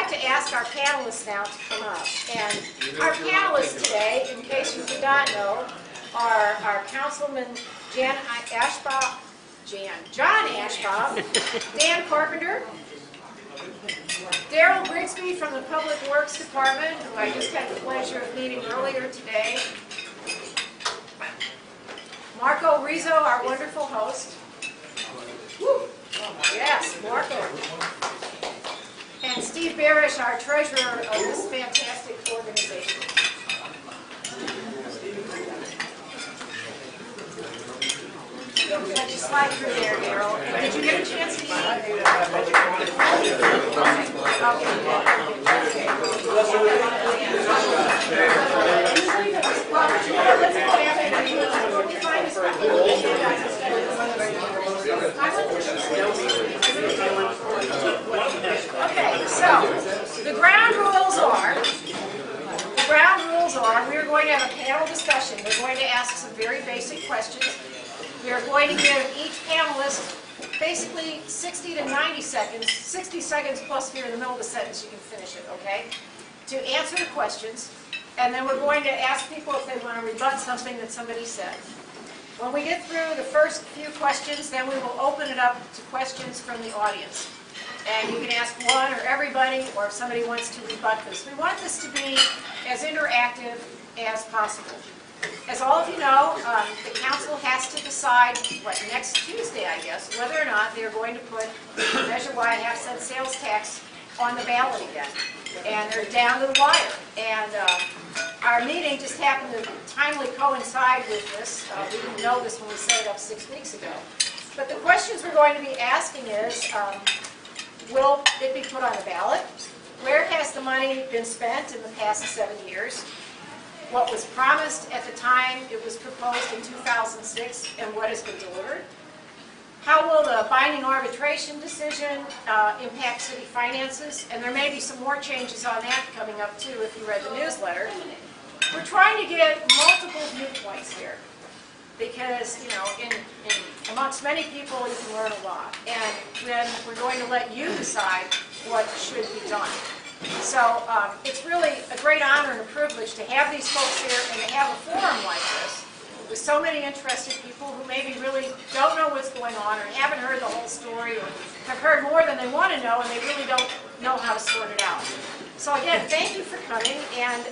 like to ask our panelists now to come up. And our panelists today, in case you did not know, are our Councilman John Ashbaugh, Dan Carpenter, Daryl Grigsby from the Public Works Department, who I just had the pleasure of meeting earlier today, Marco Rizzo, our wonderful host. Woo. Yes, Marco. And Steve Barish, our treasurer of this fantastic organization. Let you slide through there, Daryl. Did you get a chance to eat? Okay, so the ground rules are we're going to have a panel discussion. We're going to ask some very basic questions. We are going to give each panelist basically 60 to 90 seconds, 60 seconds plus if you're in the middle of the sentence, you can finish it, okay, to answer the questions. And then we're going to ask people if they want to rebut something that somebody said. When we get through the first few questions, then we will open it up to questions from the audience. And you can ask one or everybody, or if somebody wants to rebut this. We want this to be as interactive as possible. As all of you know, the council has to decide, next Tuesday, I guess, whether or not they're going to put Measure Y half-cent sales tax on the ballot again. And they're down to the wire. And our meeting just happened to timely coincide with this. We didn't know this when we set it up 6 weeks ago. But the questions we're going to be asking is, will it be put on the ballot? Where has the money been spent in the past 7 years? What was promised at the time it was proposed in 2006 and what has been delivered? How will the binding arbitration decision impact city finances? And there may be some more changes on that coming up too if you read the newsletter. We're trying to get multiple viewpoints here because, you know, amongst many people you can learn a lot. And then we're going to let you decide what should be done. So it's really a great honor and a privilege to have these folks here and to have a forum like this with so many interested people who maybe really don't know what's going on or haven't heard the whole story or have heard more than they want to know and they really don't know how to sort it out. So again, thank you for coming. And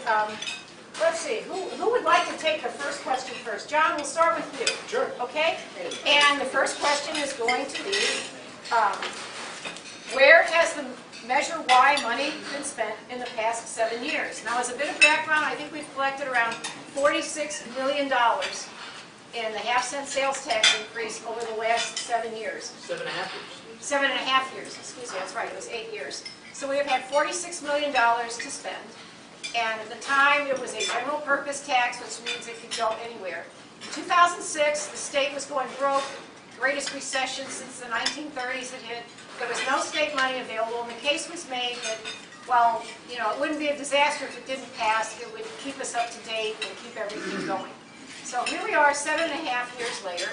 let's see, who would like to take the first question first? John, we'll start with you. Sure. Okay? And the first question is going to be, where has the Measure Y money been spent in the past 7 years? Now, as a bit of background, I think we've collected around $46 million in the half-cent sales tax increase over the last 7 years. 7.5 years. 7.5 years, excuse me, that's right, it was 8 years. So we have had $46 million to spend. And at the time, it was a general purpose tax, which means it could go anywhere. In 2006, the state was going broke, greatest recession since the 1930s had hit. There was no state money available, and the case was made that, well, you know, it wouldn't be a disaster if it didn't pass. It would keep us up to date and keep everything going. So here we are 7.5 years later,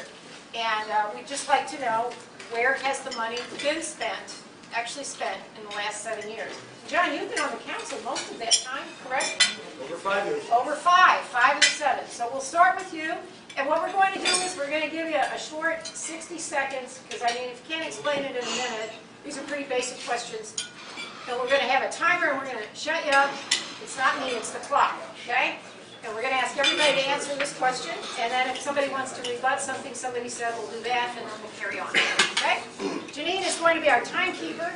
and we'd just like to know, where has the money been spent, actually spent, in the last 7 years? John, you've been on the council most of that time, correct? Over 5 years. Over 5 and 7. So we'll start with you. And what we're going to do is we're going to give you a short 60 seconds, because I mean, if you can't explain it in a minute, these are pretty basic questions. And we're going to have a timer and we're going to shut you up. It's not me, it's the clock, okay? And we're going to ask everybody to answer this question. And then if somebody wants to rebut something somebody said, we'll do that and then we'll carry on. Okay? Janine is going to be our timekeeper.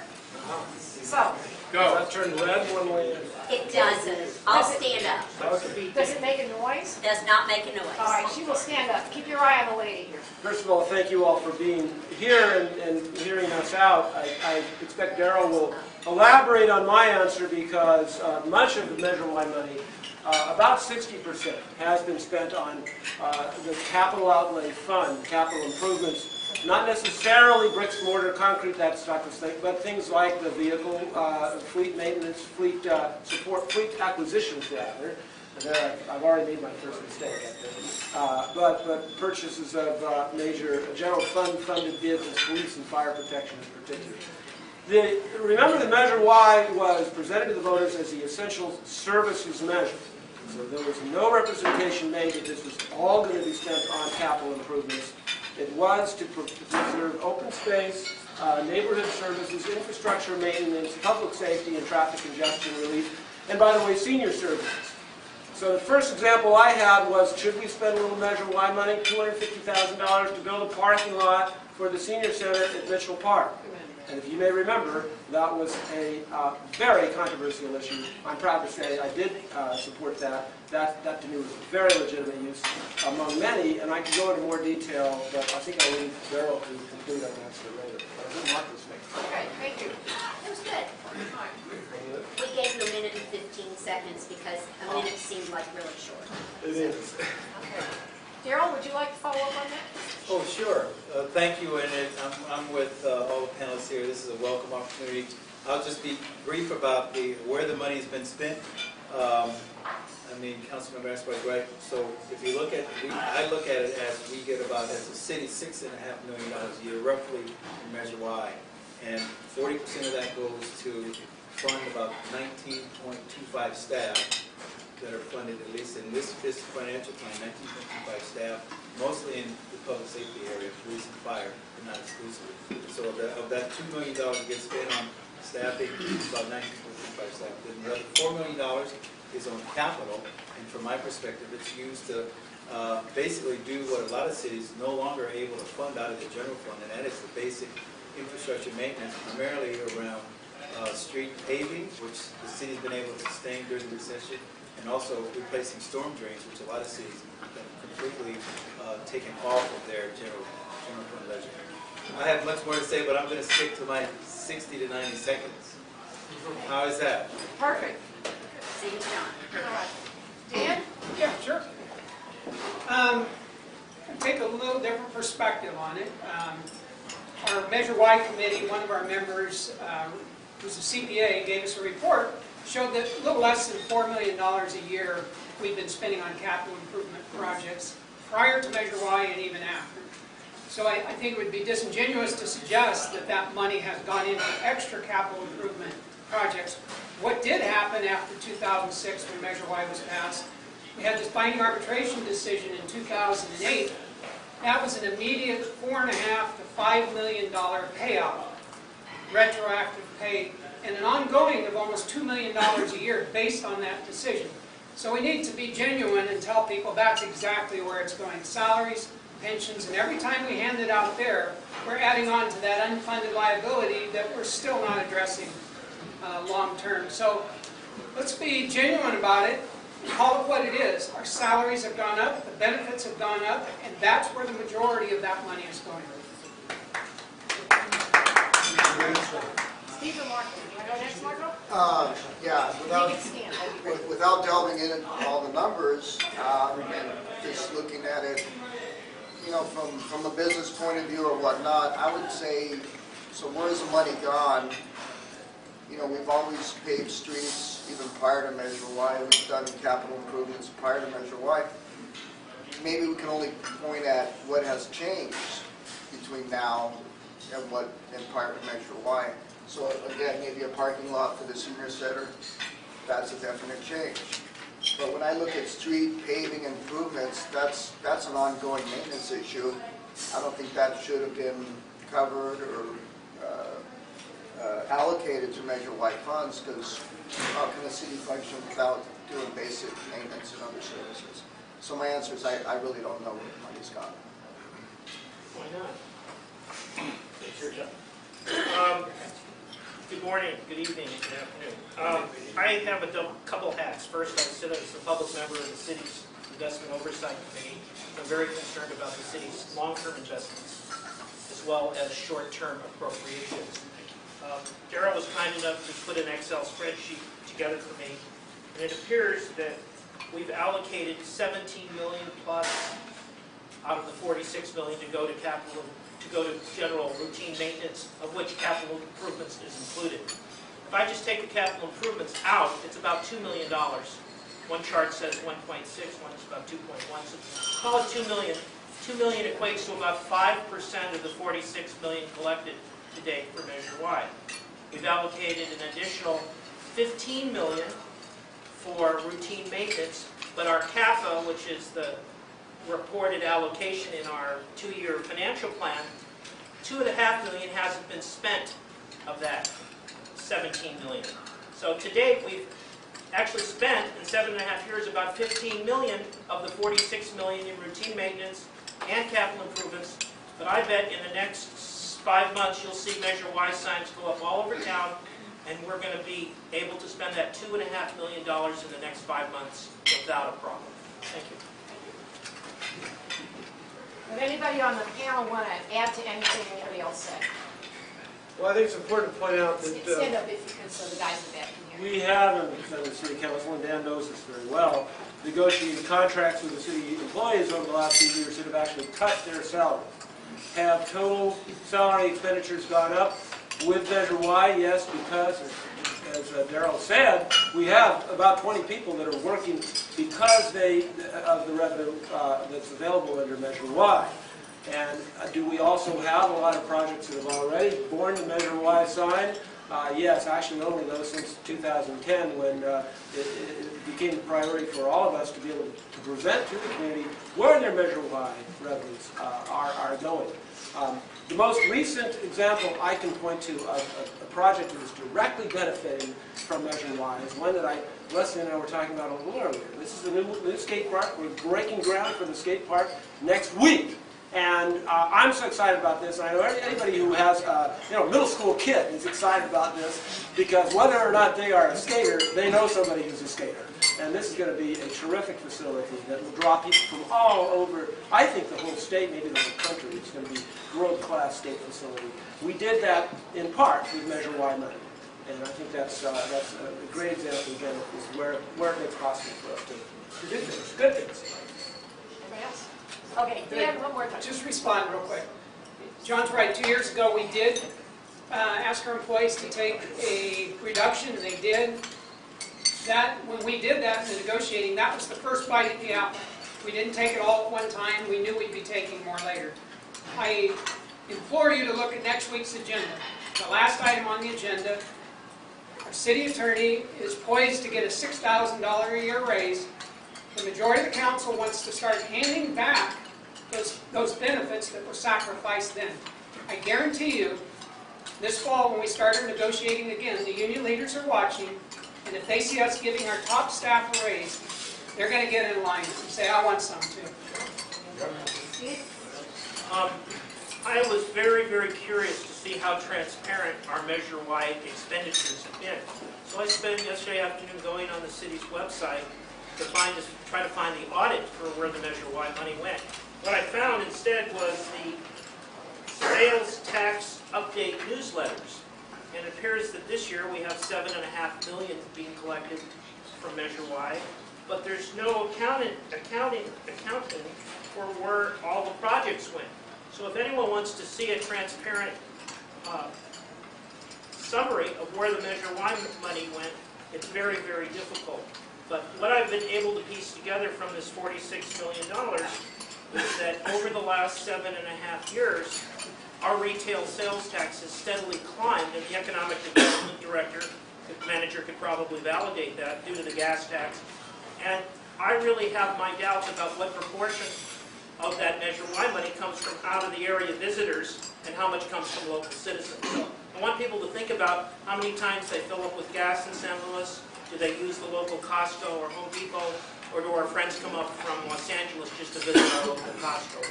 So. Go. Does that turn red one way? It doesn't. I'll stand up. Okay. Does it make a noise? Does not make a noise. All right, she will stand up. Keep your eye on the lady here. First of all, thank you all for being here and hearing us out. I expect Daryl will elaborate on my answer because much of the Measure Y money, about 60%, has been spent on the capital outlay fund, capital improvements. Not necessarily bricks, mortar, concrete, that's not the thing, but things like the vehicle, fleet maintenance, fleet support, fleet acquisitions rather. There, I've already made my first mistake. But purchases of major general fund funded vehicles, police and fire protection in particular. Remember, the Measure Y was presented to the voters as the essential services measure. So there was no representation made that this was all going to be spent on capital improvements. It was to preserve open space, neighborhood services, infrastructure maintenance, public safety, and traffic congestion relief, and by the way, senior services. So the first example I had was, should we spend a little Measure Y money, $250,000 to build a parking lot for the senior center at Mitchell Park? And if you may remember, that was a very controversial issue. I'm proud to say I did support that. That to me was a very legitimate use among many, and I can go into more detail, but I think I'll leave Daryl to complete our answer later. But I didn't mark this thing. Okay, thank you. It was good. We gave you a minute and 15 seconds because a minute seemed like really short. It is. Okay. Daryl, would you like to follow up on that? Oh, sure. Thank you, and I'm with all the panelists here. This is a welcome opportunity. I'll just be brief about where the money has been spent. I mean, Councilmember asked about right. So if you look at, I look at it as we get about, as a city, $6.5 million a year, roughly, in Measure Y, and 40% of that goes to fund about 19.25 staff that are funded, at least in this financial plan, 19.25 staff, mostly in the public safety area, police and fire, but not exclusively. So of that $2 million gets spent on staffing, about 19.25 staff. Then the other $4 million is on capital, and from my perspective, it's used to basically do what a lot of cities no longer are able to fund out of the general fund, and that is the basic infrastructure maintenance, primarily around street paving, which the city's been able to sustain during the recession, and also replacing storm drains, which a lot of cities have completely taken off of their general fund budget. I have much more to say, but I'm going to stick to my 60 to 90 seconds. How is that? Perfect. See you, John. All right. Dan? Yeah, sure. Take a little different perspective on it. Our Measure Y committee, one of our members, who's a CPA, gave us a report, showed that a little less than $4 million a year we've been spending on capital improvement projects prior to Measure Y and even after. So I think it would be disingenuous to suggest that that money has gone into extra capital improvement projects. What did happen after 2006 when Measure Y was passed, we had this binding arbitration decision in 2008. That was an immediate $4.5 to $5 million payout, retroactive pay, and an ongoing of almost $2 million a year based on that decision. So we need to be genuine and tell people that's exactly where it's going. Salaries, pensions, and every time we hand it out there, we're adding on to that unfunded liability that we're still not addressing long term. So let's be genuine about it. Call it what it is. Our salaries have gone up, the benefits have gone up, and that's where the majority of that money is going. Steve or Marco? Can I go next, Marco? Yeah, You can stand. That'd be great. without delving into all the numbers, and just looking at it, you know, from a business point of view or whatnot, I would say, so where's the money gone? You know, we've always paved streets, even prior to Measure Y. We've done capital improvements prior to Measure Y. Maybe we can only point at what has changed between now and prior to Measure Y. So again, maybe a parking lot for the senior center, that's a definite change. But when I look at street paving improvements, that's an ongoing maintenance issue. I don't think that should have been covered or allocated to Measure Y funds, because how can a city function without doing basic maintenance and other services? So my answer is I really don't know where the money's gone. Why not? Good morning, good evening, good afternoon. I have a couple hats. First, I sit as a public member of the city's investment oversight committee. I'm very concerned about the city's long-term investments as well as short-term appropriations. Daryl was kind enough to put an Excel spreadsheet together for me, and it appears that we've allocated $17 million plus out of the $46 million to go to general routine maintenance, of which capital improvements is included. If I just take the capital improvements out, it's about $2 million. One chart says 1.6, one is about 2.1. So call it $2 million. $2 million equates to about 5% of the $46 million collected to date for Measure Y. We've allocated an additional 15 million for routine maintenance, but our CAFA, which is the reported allocation in our 2-year financial plan, 2.5 million hasn't been spent of that 17 million. So to date, we've actually spent in 7.5 years about 15 million of the 46 million in routine maintenance and capital improvements. But I bet in the next 5 months you'll see Measure Y signs go up all over town, and we're going to be able to spend that $2.5 million in the next 5 months without a problem. Thank you. Would anybody on the panel want to add to anything anybody else said? Well, I think it's important to point out that Stand up if you could, so the guys in the back can hear. we have, and the city council, and Dan knows this very well, negotiated contracts with the city employees over the last few years that have actually cut their salaries. Have total salary expenditures gone up with Measure Y? Yes, because, as Darrell said, we have about 20 people that are working because of the revenue that's available under Measure Y. And do we also have a lot of projects that have already borne the Measure Y sign? Yes, actually only though since 2010 when it became a priority for all of us to be able to present to the community where their Measure Y revenues are going. The most recent example I can point to of a project that is directly benefiting from Measure Y is one that Leslie and I were talking about a little earlier. This is the new skate park. We're breaking ground for the skate park next week. And I'm so excited about this. And I know anybody who has a middle school kid is excited about this because whether or not they are a skater, they know somebody who's a skater. And this is going to be a terrific facility that will draw people from all over, I think the whole state, maybe the whole country. It's going to be a world-class skate facility. We did that in part with Measure Y money. And I think that's a great example, again, of where it makes possible for us to do things, good things. Anybody else? Okay, Dan, one more time. Just respond real quick. John's right. 2 years ago, we did ask our employees to take a reduction, and they did. When we did that in the negotiating, that was the first bite at the apple. We didn't take it all at one time. We knew we'd be taking more later. I implore you to look at next week's agenda. The last item on the agenda, our city attorney is poised to get a $6,000 a year raise. The majority of the council wants to start handing back those benefits that were sacrificed then. I guarantee you, this fall when we start our negotiating again, the union leaders are watching, and if they see us giving our top staff a raise, they're going to get in line and say, I want some too. I was very, very curious to see how transparent our Measure Y expenditures have been. So I spent yesterday afternoon going on the city's website to try to find the audit for where the Measure Y money went. What I found instead was the sales tax update newsletters. And it appears that this year we have $7.5 million being collected from Measure Y, but there's no accounting for where all the projects went. So if anyone wants to see a transparent summary of where the Measure Y money went, it's very, very difficult. But what I've been able to piece together from this $46 million is that over the last 7.5 years, our retail sales tax has steadily climbed, and the economic development manager could probably validate that due to the gas tax. And I really have my doubts about what proportion of that Measure Y money comes from out of the area visitors and how much comes from local citizens. So I want people to think about how many times they fill up with gas in San Luis. Do they use the local Costco or Home Depot, or do our friends come up from Los Angeles just to visit our local Costco?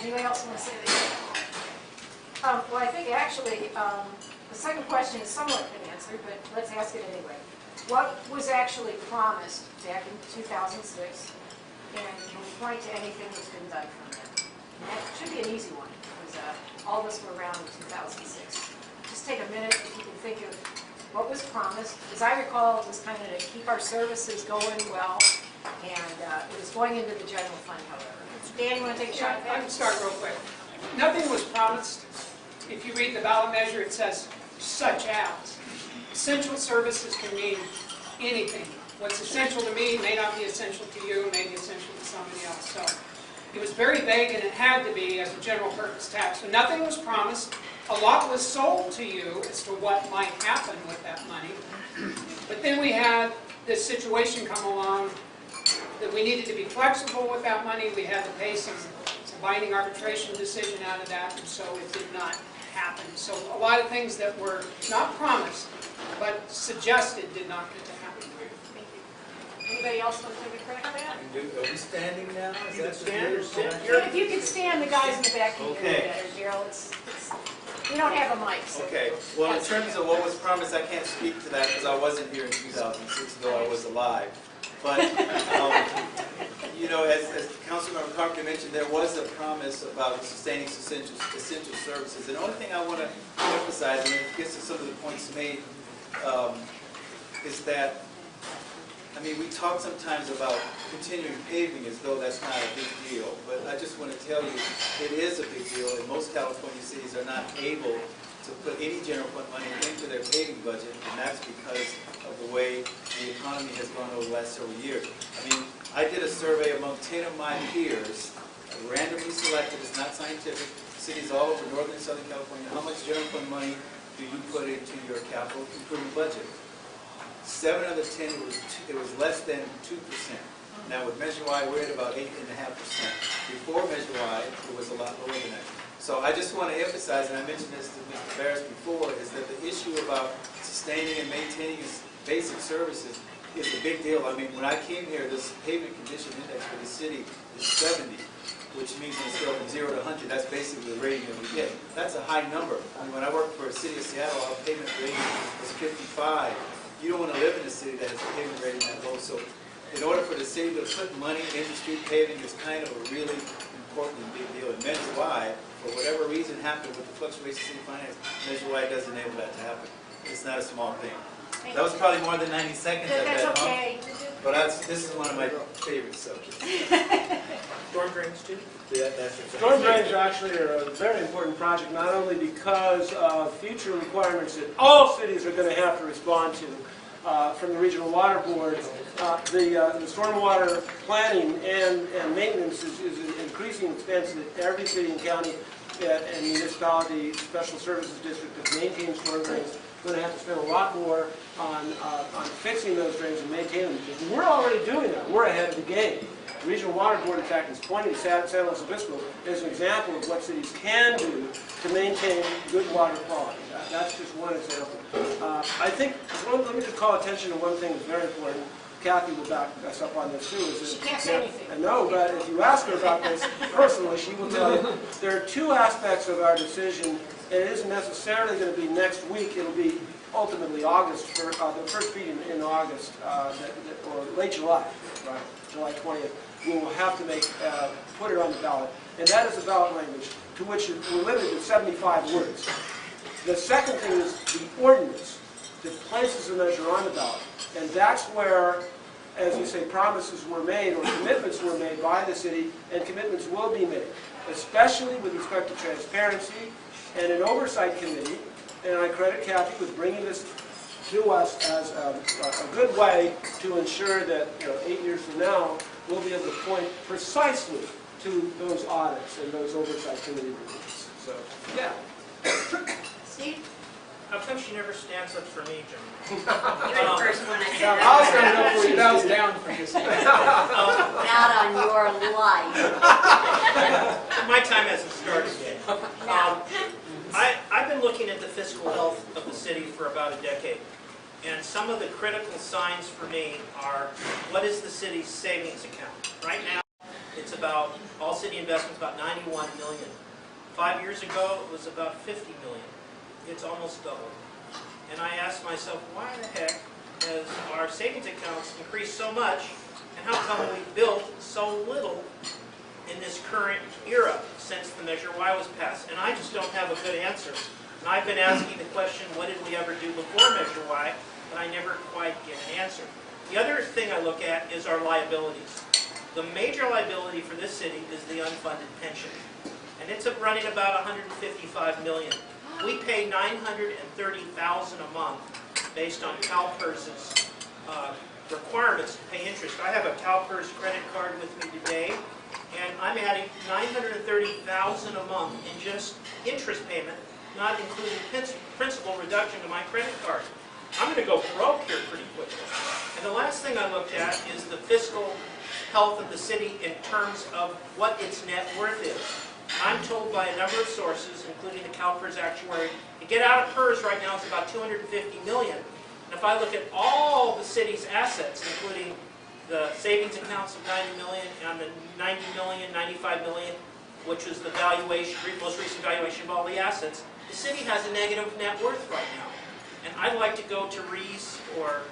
Anybody else want to say anything? Well, I think actually the second question is somewhat been answered, but let's ask it anyway. What was actually promised back in 2006, and can we point to anything that's been done from then? And that should be an easy one, because all of us were around in 2006. Just take a minute if you can think of what was promised. As I recall, it was kind of to keep our services going well, and it was going into the general fund, however. Dan, you want to take a shot at that? I can start real quick. Nothing was promised. If you read the ballot measure, it says such as. Essential services can mean anything. What's essential to me may not be essential to you, may be essential to somebody else. So it was very vague, and it had to be as a general purpose tax. So nothing was promised. a lot was sold to you as to what might happen with that money. But then we had this situation come along that we needed to be flexible with that money. We had to pay some binding arbitration decision out of that, and so it did not happen. So a lot of things that were not promised, but suggested did not get to happen. Anybody else want to take a crack at that? Are we standing now? Is that stand or sit? If you could stand, the guys in the back can hear you Okay. better, Daryl. You don't have a mic, so. Okay, well, in terms of what was promised, I can't speak to that because I wasn't here in 2006, though I was alive. But, you know, as Councilmember Carpenter mentioned, there was a promise about sustaining essential services. And the only thing I want to emphasize, and it gets to some of the points made, is that, I mean, we talk sometimes about continuing paving as though that's not a big deal. But I just want to tell you, it is a big deal, and most California cities are not able to put any general fund money into their paving budget, and that's because of the way the economy has gone over the last several years. I mean, I did a survey among 10 of my peers, randomly selected, it's not scientific, cities all over Northern and Southern California. How much general fund money do you put into your capital improvement budget? 7 out of 10, it was less than 2%. Now with Measure Y, we're at about 8.5%. Before Measure Y, it was a lot lower than that. So I just want to emphasize, and I mentioned this to Mr. Barris before, is that the issue about sustaining and maintaining basic services is a big deal. I mean, when I came here, this pavement condition index for the city is 70, which means on a scale from 0 to 100, that's basically the rating that we get. That's a high number. I mean, when I worked for the city of Seattle, our pavement rating was 55. You don't want to live in a city that has a pavement rating that low. So in order for the city to put money into street paving is kind of a really important and big deal. And Measure Y, for whatever reason happened with the fluctuations in city finance, Measure Y does enable that to happen. It's not a small thing. That was probably more than 90 seconds of That's that, okay. But this is one of my favorite subjects. Storm drains too? Yeah, that's your Storm drains actually are a very important project, not only because of future requirements that all cities are going to have to respond to from the Regional Water Board. The stormwater planning and maintenance is an increasing expense that every city and county and municipality, special services district that maintains storm drains going to have to spend a lot more on fixing those drains and maintaining them. Because we're already doing that. We're ahead of the game. The Regional Water Board, in fact, is pointing to San Luis Obispo as an example of what cities can do to maintain good water quality. That's just one example. I think, let me just call attention to one thing that's very important. Kathy will back us up on this too. She can't say anything. I know, but if you ask her about this personally, she will tell you there are 2 aspects of our decision. And it isn't necessarily going to be next week. It'll be ultimately August, for the first meeting in August, or late July, right? July 20th. We will have to put it on the ballot. And that is the ballot language, to which we're limited to 75 words. The second thing is the ordinance that places the measure on the ballot. And that's where, as you say, promises were made or commitments were made by the city, and commitments will be made, especially with respect to transparency and an oversight committee. And I credit Kathy with bringing this to us as a good way to ensure that 8 years from now, we'll be able to point precisely to those audits and those oversight committee reports. So, yeah. Steve? How come she never stands up for me, Jim? You're the first one I said. I'll stand up for you, bows down for you. Not on your life. My time hasn't started yet. No. I've been looking at the fiscal health of the city for about a decade. And some of the critical signs for me are, what is the city's savings account? Right now, it's about, all city investments, about 91 million. 5 years ago, it was about 50 million. It's almost doubled. And I asked myself, why the heck has our savings accounts increased so much, and how come we built so little in this current era since the Measure Y was passed? And I just don't have a good answer. And I've been asking the question, what did we ever do before Measure Y? But I never quite get an answer. The other thing I look at is our liabilities. The major liability for this city is the unfunded pension. And it's running about $155 million. We pay $930,000 a month based on CalPERS's requirements to pay interest. I have a CalPERS credit card with me today, and I'm adding $930,000 a month in just interest payment not including principal reduction to my credit card. I'm going to go broke here pretty quickly. And the last thing I looked at is the fiscal health of the city in terms of what its net worth is. I'm told by a number of sources, including the CalPERS actuary, to get out of PERS right now is about $250 million. And if I look at all the city's assets, including the savings accounts of $90 million and the $90 million, $95 million, which is the valuation, most recent valuation of all the assets, the city has a negative net worth right now. And I'd like to go to Reese or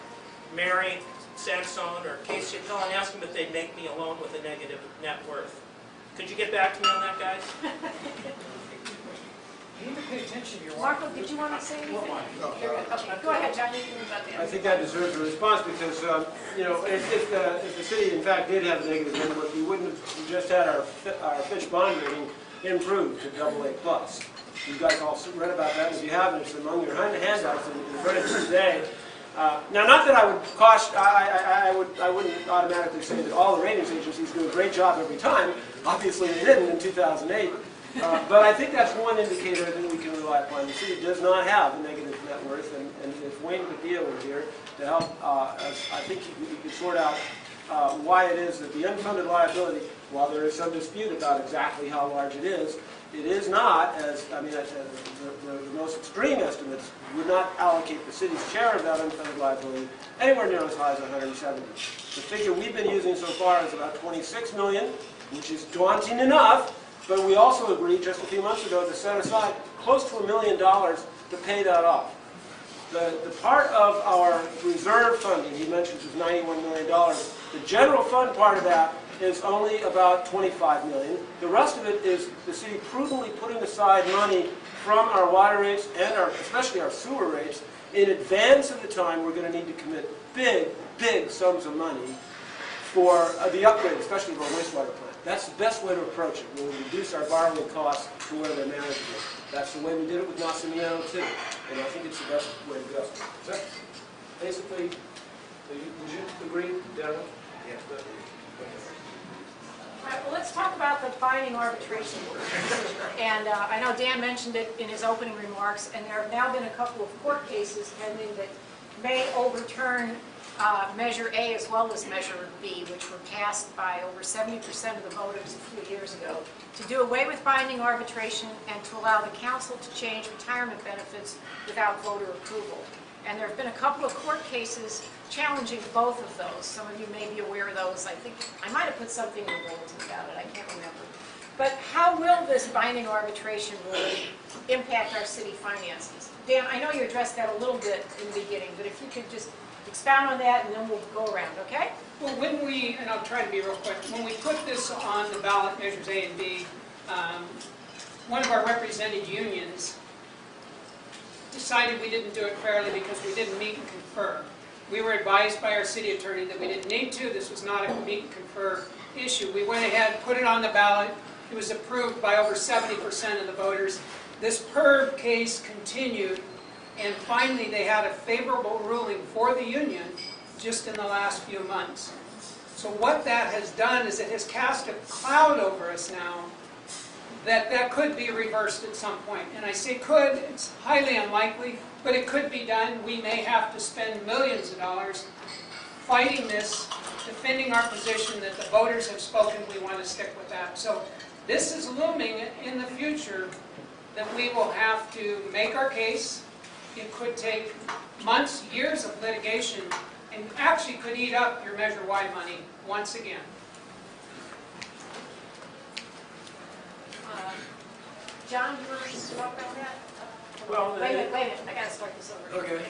Mary Sansone or Casey Hill and ask them if they'd make me a loan with a negative net worth. Could you get back to me on that, guys? You need to pay attention to your wife. Marco, did you want to say anything? Okay, go ahead, John. You can move about I think that deserves a response because, you know, if the city in fact did have a negative net worth, we wouldn't have just had our Fitch bond rating improved to AA+. You guys all read about that. If you haven't, it's among your handouts in front of you today. Now, not that I would caution, I wouldn't automatically say that all the ratings agencies do a great job every time. Obviously, they didn't in 2008. But I think that's one indicator that we can rely upon. The city does not have a negative net worth, and if Wayne Padilla were here to help us, I think he could sort out why it is that the unfunded liability, while there is some dispute about exactly how large it is not, as I mean, the most extreme estimates would not allocate the city's share of that unfunded liability anywhere near as high as 170. The figure we've been using so far is about 26 million, which is daunting enough, but we also agreed just a few months ago to set aside close to $1 million to pay that off. The part of our reserve funding he mentions is $91 million. The general fund part of that is only about $25 million. The rest of it is the city prudently putting aside money from our water rates and especially our sewer rates in advance of the time we're going to need to commit big sums of money for the upgrade, especially of our wastewater plant. That's the best way to approach it. We'll reduce our borrowing costs to where they're manageable. That's the way we did it with Nacimiento too, and I think it's the best way to go. So, basically, would you agree, Darren? Yeah. All right, well, let's talk about the binding arbitration. And I know Dan mentioned it in his opening remarks, and there have now been a couple of court cases pending that may overturn Measure A as well as Measure B, which were passed by over 70% of the voters a few years ago, to do away with binding arbitration and to allow the council to change retirement benefits without voter approval. And there have been a couple of court cases challenging both of those. Some of you may be aware of those. I think I might have put something in the bulletin about it. I can't remember. But how will this binding arbitration really impact our city finances? Dan, I know you addressed that a little bit in the beginning, but if you could just expound on that and then we'll go around, okay? Well, when we, and I'll try to be real quick, when we put this on the ballot, Measures A and B, one of our represented unions decided we didn't do it fairly because we didn't meet and confer. We were advised by our city attorney that we didn't need to. This was not a meet and confer issue. We went ahead, put it on the ballot. It was approved by over 70% of the voters. This PERB case continued, and finally they had a favorable ruling for the union just in the last few months. So what that has done is it has cast a cloud over us now that could be reversed at some point. And I say could, it's highly unlikely, but it could be done. We may have to spend millions of dollars fighting this, defending our position that the voters have spoken, we want to stick with that. So this is looming in the future that we will have to make our case. It could take months, years of litigation, and actually could eat up your Measure Y money once again. John, do you want to talk about that? Well, wait a minute. I got to start this over. Okay.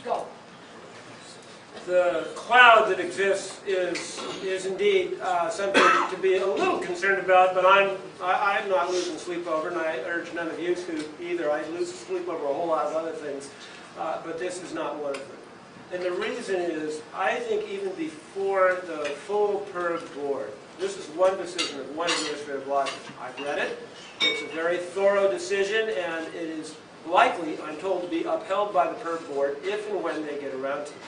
Go. The cloud that exists is indeed something to be a little concerned about, but I'm not losing sleep over, and I urge none of you to either. I lose sleep over a whole lot of other things, but this is not one of them. And the reason is, I think even before the full PERB board, this is one decision of one administrative law judge. I've read it. It's a very thorough decision, and it is likely, I'm told, to be upheld by the PERB board if and when they get around to it.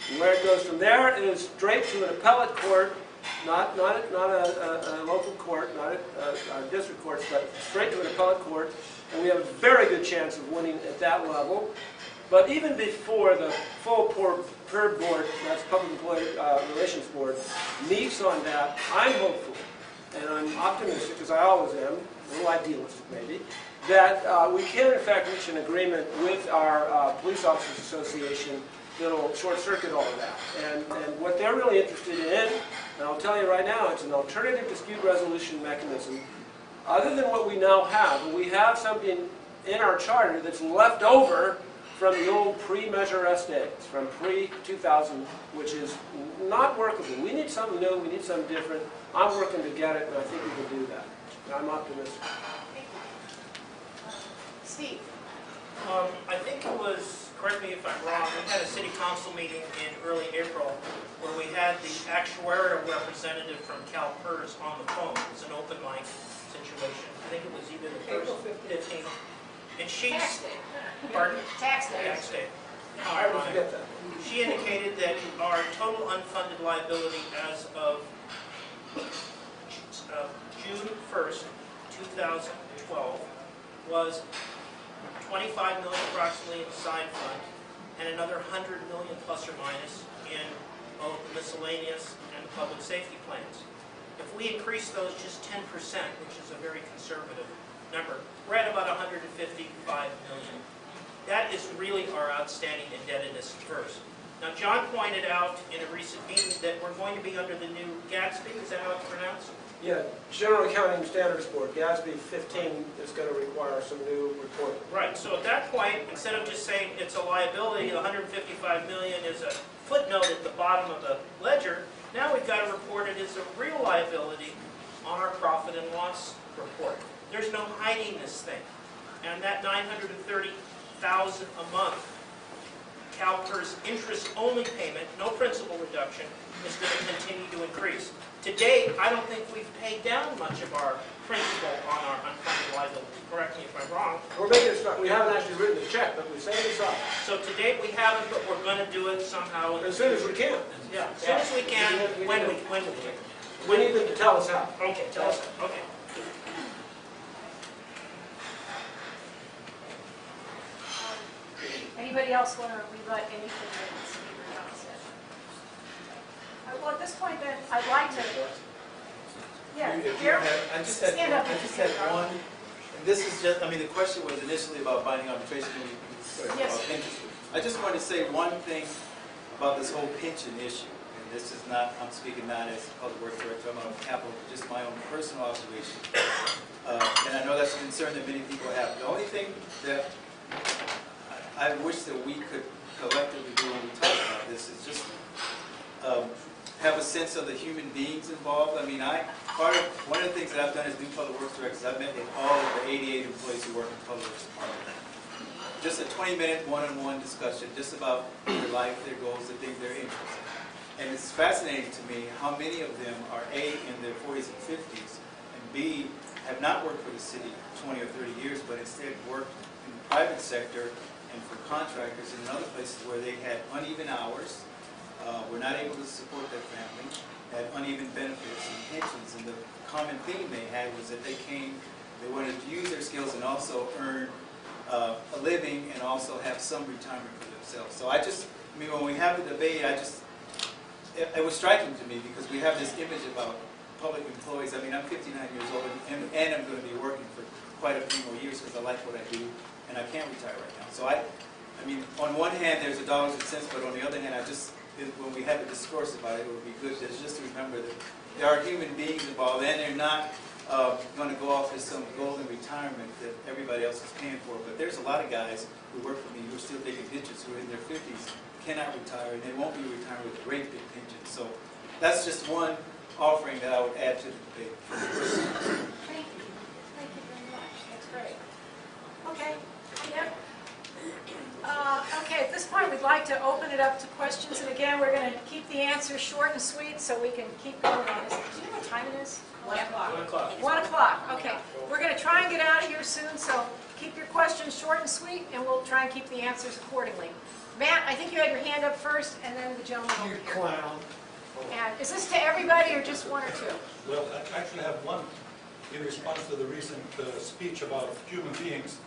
And where it goes from there is straight to an appellate court not a local court, not a district court, but straight to an appellate court, and we have a very good chance of winning at that level. But even before the full PERB board, that's Public Employee Relations Board, meets on that, I'm hopeful, and I'm optimistic, as I always am, a little idealistic maybe, that we can in fact reach an agreement with our Police Officers Association that'll short-circuit all of that. And what they're really interested in, and I'll tell you right now, it's an alternative dispute resolution mechanism, other than what we now have. And we have something in our charter that's left over from the old pre-Measure S days, from pre-2000, which is not workable. We need something new, we need something different. I'm working to get it, and I think we can do that. And I'm optimistic. Steve? I think it was, correct me if I'm wrong, we had a city council meeting in early April where we had the actuarial representative from CalPERS on the phone. It was an open mic situation. I think it was either the April first 15th. And Tax day. pardon? Tax day. Tax day. I always forget that. She indicated that our total unfunded liability as of June 1st, 2012 was 25 million approximately in the side fund and another 100 million plus or minus in both the miscellaneous and the public safety plans. If we increase those just 10%, which is a very conservative number, we're at about 155 million. That is really our outstanding indebtedness first. Now, John pointed out in a recent meeting that we're going to be under the new Gatsby, is that how it's pronounced? Yeah, General Accounting Standards Board, Gatsby 15 is going to require some new reporting. Right, so at that point, instead of just saying it's a liability, the 155 million is a footnote at the bottom of the ledger, now we've got to report it as a real liability on our profit and loss report. There's no hiding this thing. And that $930,000 a month CalPERS interest-only payment, no principal reduction, is going to continue to increase. To date, I don't think we've paid down much of our principal on our unfunded liability. Correct me if I'm wrong. We're making it start. We haven't actually written the check, but we set it aside. So to date, we haven't, but we're going to do it somehow. As soon as we can. Yeah, as soon as we can, when we can. We need them to tell us how. Okay, tell us. Okay. Anybody else want to rebut anything that Steve or John said? Well, at this point then, I'd like to, yeah, If you Gary, have- I just had stand up. I just had one, and this is just, I mean, the question was initially about binding arbitration, and about Yes. pensions. I just wanted to say one thing about this whole pension issue, and this is not, I'm speaking not as public works director, I'm on capital, just my own personal observation. And I know that's a concern that many people have. The only thing that I wish that we could collectively do when we talk about this is just have a sense of the human beings involved. I mean, one of the things that I've done as new public works director is I've met with all of the 88 employees who work in the public works department. Just a 20-minute one-on-one discussion just about their life, their goals, the things they're interested in. And it's fascinating to me how many of them are A, in their 40s and 50s, and B, have not worked for the city 20 or 30 years, but instead worked in the private sector and for contractors and in other places where they had uneven hours, were not able to support their family, had uneven benefits and pensions, and the common theme they had was that they wanted to use their skills and also earn a living and also have some retirement for themselves. So I mean, when we have the debate, it was striking to me because we have this image about public employees. I mean, I'm 59 years old and I'm going to be working for quite a few more years because I like what I do and I can't retire right now. So I mean, on one hand, there's the dollars and cents, but on the other hand, when we have a discourse about it, it would be good just to remember that there are human beings involved, and they're not going to go off as some golden retirement that everybody else is paying for. But there's a lot of guys who work for me who are still taking pensions, who are in their 50s, cannot retire, and they won't be retiring with great big pensions. So that's just one offering that I would add to the debate. Thank you. Thank you very much. That's great. Okay. Yep. Okay, at this point, we'd like to open it up to questions. And again, we're going to keep the answers short and sweet so we can keep going on this. Do you know what time it is? 1 o'clock. 1 o'clock. 1 o'clock. Okay. We're going to try and get out of here soon, so keep your questions short and sweet, and we'll try and keep the answers accordingly. Matt, I think you had your hand up first, and then the gentleman over You here. clown. And is this to everybody or just one or two? Well, I actually have one in response to the recent speech about human beings.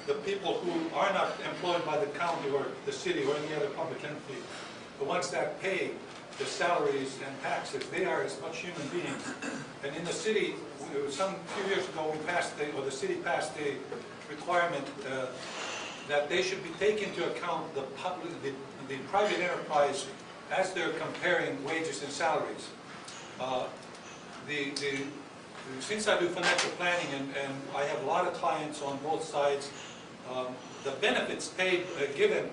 The people who are not employed by the county or the city or any other public entity, the ones that pay the salaries and taxes, they are as much human beings. And in the city, some few years ago, the city passed a requirement that they should be taken into account the private enterprise as they're comparing wages and salaries. Since I do financial planning and I have a lot of clients on both sides, the benefits given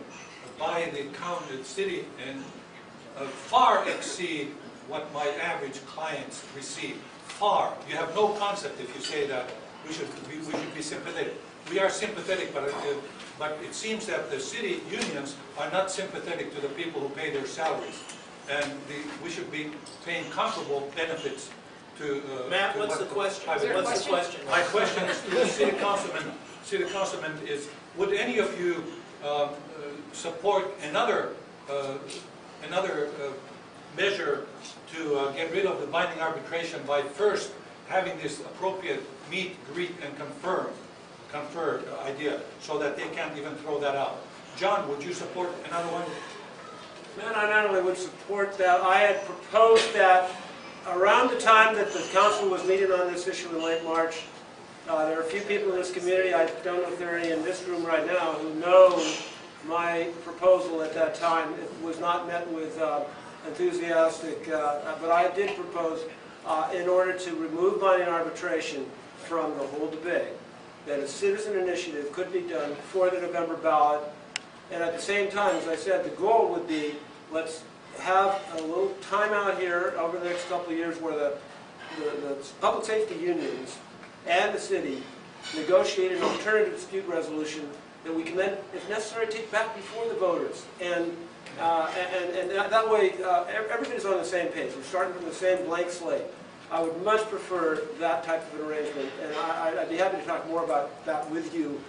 by the county, the city, and far exceed what my average clients receive. Far. You have no concept if you say that we should be sympathetic. We are sympathetic, but it seems that the city unions are not sympathetic to the people who pay their salaries, and we should be paying comparable benefits to. Matt, what's the question? What's the question? My question is, to the city councilman is: would any of you support another measure to get rid of the binding arbitration by first having this appropriate meet, greet, and confer idea, so that they can't even throw that out? John, would you support another one? Man, I not only would support that, I had proposed that around the time that the council was meeting on this issue in late March, there are a few people in this community, I don't know if there are any in this room right now, who know my proposal at that time. It was not met with enthusiastic, but I did propose, in order to remove binding arbitration from the whole debate, that a citizen initiative could be done for the November ballot. And at the same time, as I said, the goal would be, let's have a little timeout here over the next couple of years where the public safety unions and the city negotiate an alternative dispute resolution that we can then, if necessary, take back before the voters. And that way, everybody's on the same page. We're starting from the same blank slate. I would much prefer that type of an arrangement, and I'd be happy to talk more about that with you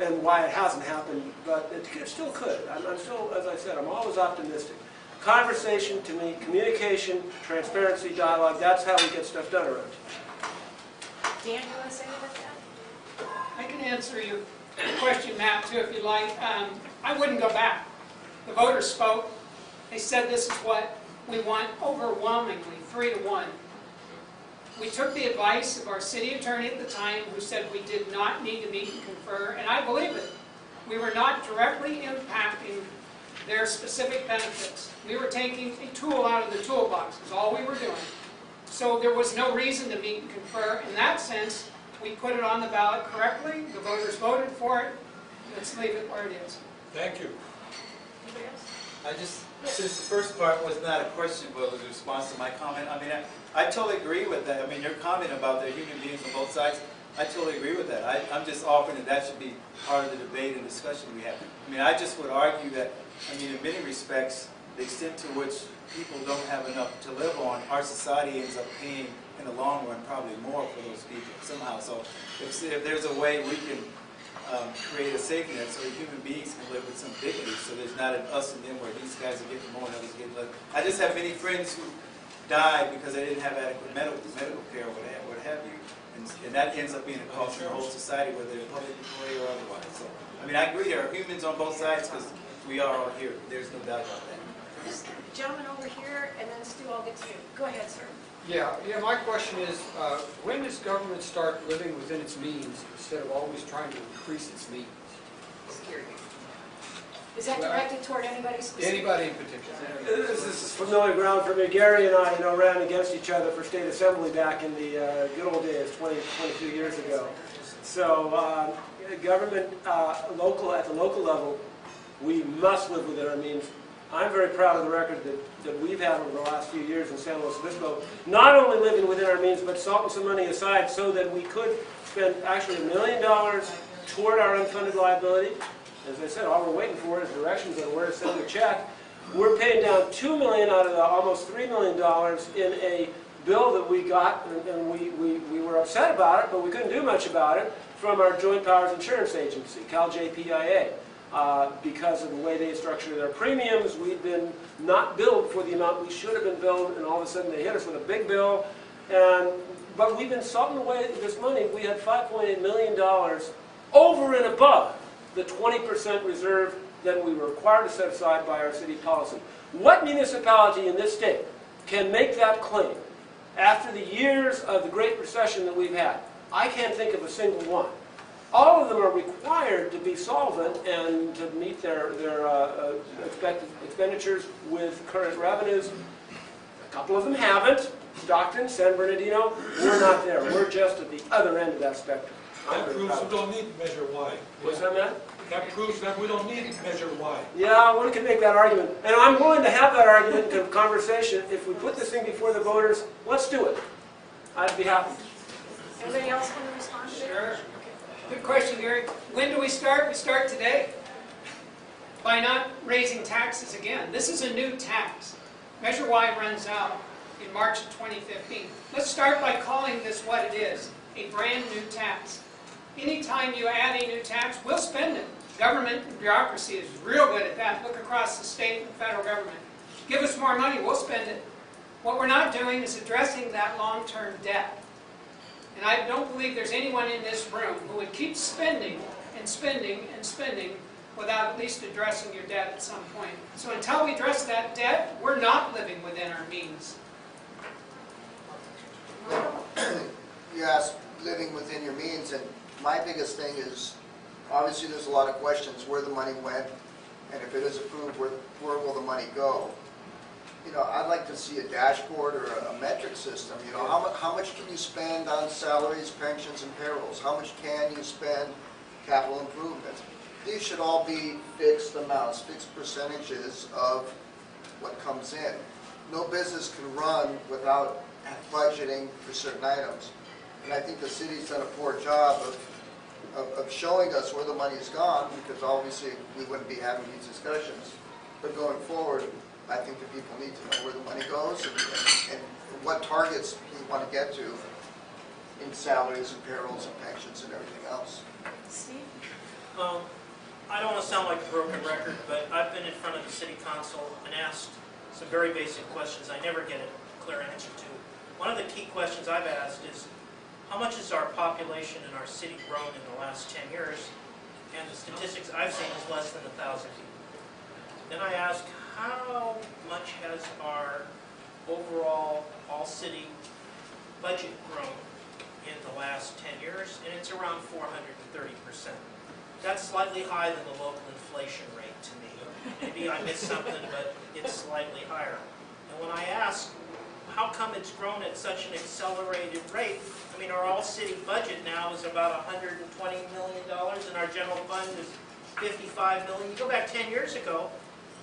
and why it hasn't happened, but it still could. I'm still, as I said, I'm always optimistic. Conversation, to me, communication, transparency, dialogue, that's how we get stuff done around here. Dan, you want to say anything about that? I can answer your question, Matt, too, if you like. I wouldn't go back. The voters spoke. They said this is what we want overwhelmingly, 3-1. We took the advice of our city attorney at the time, who said we did not need to meet and confer, and I believe it. We were not directly impacting their specific benefits. We were taking a tool out of the toolbox, is all we were doing. So there was no reason to meet and confer. In that sense, we put it on the ballot correctly. The voters voted for it. Let's leave it where it is. Thank you. Anybody else? Since the first part was not a question, but was a response to my comment, I mean, I totally agree with that. I mean, your comment about the human beings on both sides, I totally agree with that. I'm just offering that should be part of the debate and discussion we have. I mean, I just would argue that, I mean, in many respects, the extent to which people don't have enough to live on, our society ends up paying, in the long run, probably more for those people somehow. So if there's a way we can create a safety net so that human beings can live with some dignity, so there's not an us and them where these guys are getting more and others are getting less. I just have many friends who died because they didn't have adequate medical care or what have you. And that ends up being a cost for the whole society, whether they're public employee or otherwise. So, I mean, I agree there are humans on both sides because we are all here. There's no doubt about that. This gentleman over here, and then Stu, I'll get to you. Go ahead, sir. Yeah, my question is, when does government start living within its means instead of always trying to increase its means? Is that directed toward anybody specific? Anybody in particular? This is familiar ground for me. Gary and I, ran against each other for state assembly back in the good old days, 22 years ago. So, government at the local level, we must live within our means. I'm very proud of the record that we've had over the last few years in San Luis Obispo, not only living within our means, but setting some money aside so that we could spend actually $1 million toward our unfunded liability. As I said, all we're waiting for is directions on where to send the check. We're paying down $2 million out of the almost $3 million in a bill that we got, and we were upset about it, but we couldn't do much about it, from our Joint Powers Insurance Agency, CalJPIA. Because of the way they structure their premiums, we've been not billed for the amount we should have been billed, and all of a sudden they hit us with a big bill. But we've been salting away this money. We had $5.8 million over and above the 20% reserve that we were required to set aside by our city policy. What municipality in this state can make that claim after the years of the Great Recession that we've had? I can't think of a single one. All of them are required to be solvent and to meet their expected expenditures with current revenues. A couple of them haven't. Stockton, San Bernardino, we're not there. We're just at the other end of that spectrum. That proves we don't need Measure Y. What's that, Matt? That proves that we don't need Measure Y. Yeah, one can make that argument. And I'm willing to have that argument in conversation. If we put this thing before the voters, let's do it. I'd be happy. Anybody else want to respond to that? Sure. Good question, Gary. When do we start? We start today. By not raising taxes again. This is a new tax. Measure Y runs out in March of 2015. Let's start by calling this what it is, a brand new tax. Anytime you add a new tax, we'll spend it. Government and bureaucracy is real good at that. Look across the state and federal government. Give us more money, we'll spend it. What we're not doing is addressing that long-term debt. And I don't believe there's anyone in this room who would keep spending and spending and spending without at least addressing your debt at some point. So until we address that debt, we're not living within our means. You asked living within your means, and my biggest thing is, obviously there's a lot of questions where the money went, and if it is approved, where will the money go? You know, I'd like to see a dashboard or a metric system. You know, how much can you spend on salaries, pensions, and payrolls? How much can you spend capital improvements? These should all be fixed amounts, fixed percentages of what comes in. No business can run without budgeting for certain items. And I think the city's done a poor job of showing us where the money's gone, because obviously we wouldn't be having these discussions. But going forward, I think the people need to know where the money goes and what targets we want to get to in salaries and payrolls and pensions and everything else. Steve? I don't want to sound like a broken record, but I've been in front of the city council and asked some very basic questions I never get a clear answer to. One of the key questions I've asked is, how much has our population in our city grown in the last 10 years? And the statistics I've seen is less than 1,000 people. Then I ask, how much has our overall all-city budget grown in the last 10 years? And it's around 430%. That's slightly higher than the local inflation rate to me. Maybe I missed something, but it's slightly higher. And when I ask, how come it's grown at such an accelerated rate? I mean, our all-city budget now is about $120 million, and our general fund is $55 million. You go back 10 years ago,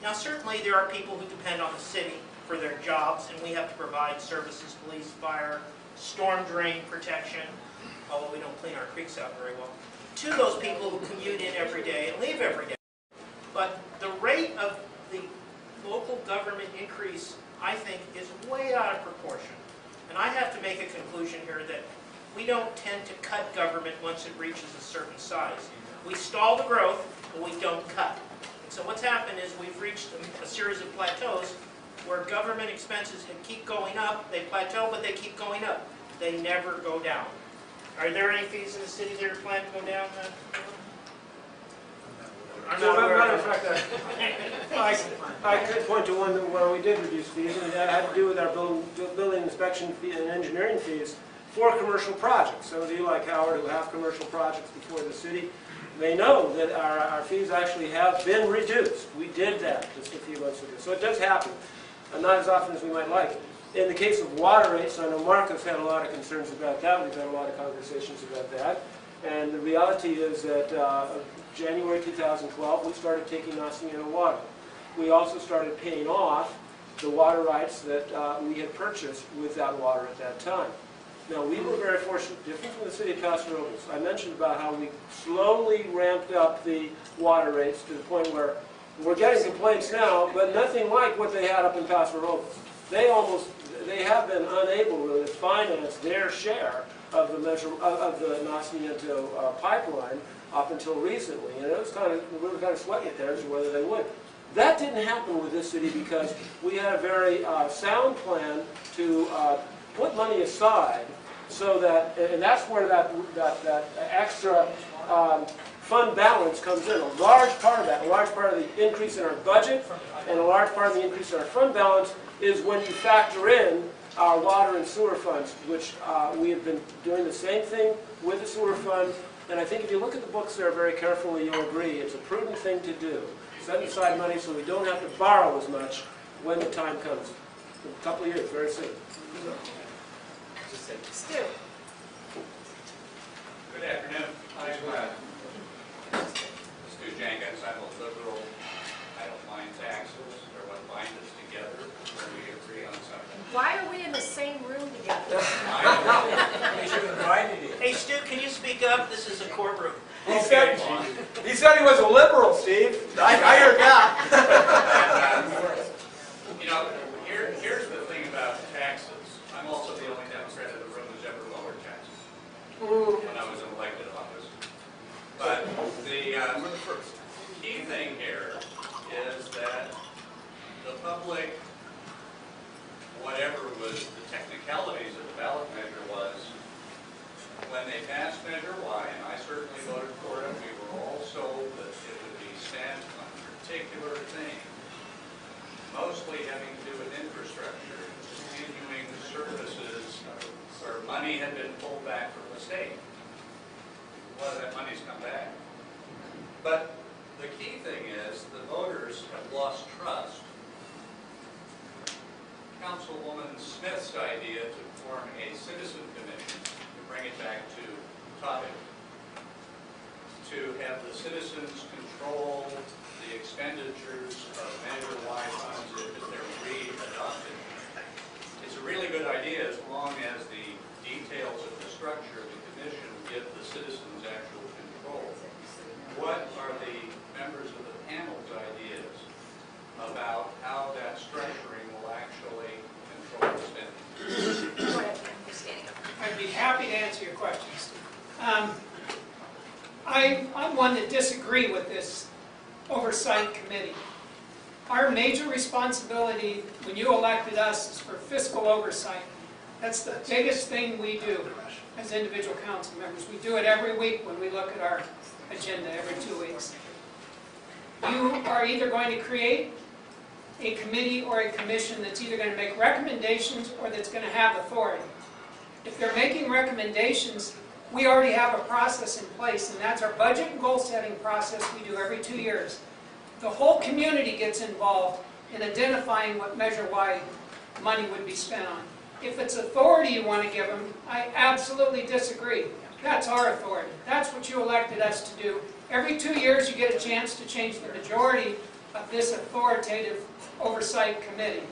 now certainly there are people who depend on the city for their jobs, and we have to provide services, police, fire, storm drain protection, although we don't clean our creeks out very well, to those people who commute in every day and leave every day. But the rate of the local government increase, I think, is way out of proportion. And I have to make a conclusion here that we don't tend to cut government once it reaches a certain size. We stall the growth, but we don't cut. And so what's happened is we've reached a series of plateaus where government expenses keep going up. They plateau, but they keep going up. They never go down. Are there any fees in the city that are planned to go down? I'm So, not aware matter of of fact, I could point to one where we did reduce fees, and that had to do with our building inspection fee and engineering fees for commercial projects. Some of you, like Howard, who have commercial projects before the city, they know that our fees actually have been reduced. We did that just a few months ago. So it does happen, not as often as we might like. In the case of water rates, I know Mark has had a lot of concerns about that. We've had a lot of conversations about that. And the reality is that January 2012, we started taking Naciano water. We also started paying off the water rights that we had purchased with that water at that time. Now, we were very fortunate, different from the city of Paso Robles. I mentioned about how we slowly ramped up the water rates to the point where we're getting complaints now, but nothing like what they had up in Paso Robles. They have been unable really to finance their share of the Nacimiento pipeline up until recently, and it was we were kind of sweating it there as to whether they would. That didn't happen with this city because we had a very sound plan to put money aside so that, and that's where that extra fund balance comes in. A large part of that, a large part of the increase in our budget and a large part of the increase in our fund balance is when you factor in our water and sewer funds, which we have been doing the same thing with the sewer fund. And I think if you look at the books there very carefully, you'll agree it's a prudent thing to do. Set aside money so we don't have to borrow as much when the time comes. In a couple of years, very soon. Stu. Good afternoon. I'm Stu Jenkins. I'm a liberal. I don't mind taxes. They're what bind us together when we agree on something. Why are we in the same room together? Hey, Stu, can you speak up? This is a courtroom. He said he was a liberal, Steve. I heard that. You know, here's the thing about taxes. I'm also the only Democrat in the room who's ever lowered taxes when I was in elected office. But the key thing here is that the public, whatever was the technicalities of the ballot measure was, when they passed Measure Y, and I certainly voted for it, we were all sold that it would be spent on particular things, mostly having to do with infrastructure, continuing services where money had been pulled back from the state. A lot of that money's come back. But the key thing is the voters have lost trust. Councilwoman Smith's idea to form a citizen committee, to bring it back to topic, to have the citizens control the expenditures of Measure Y funds if they're re-adopted. It's a really good idea as long as the details of the structure of the commission give the citizens actual control. What are the members of the panel's ideas about how that structuring will actually control the spending? I'd be happy to answer your questions. I'm one that disagree with this oversight committee. Our major responsibility when you elected us is for fiscal oversight. That's the biggest thing we do as individual council members. We do it every week when we look at our agenda every 2 weeks. You are either going to create a committee or a commission that's either going to make recommendations or that's going to have authority. If they're making recommendations, we already have a process in place, and that's our budget and goal setting process we do every 2 years. The whole community gets involved in identifying what Measure Y money would be spent on. If it's authority you want to give them, I absolutely disagree. That's our authority. That's what you elected us to do. Every 2 years you get a chance to change the majority of this authoritative oversight committee.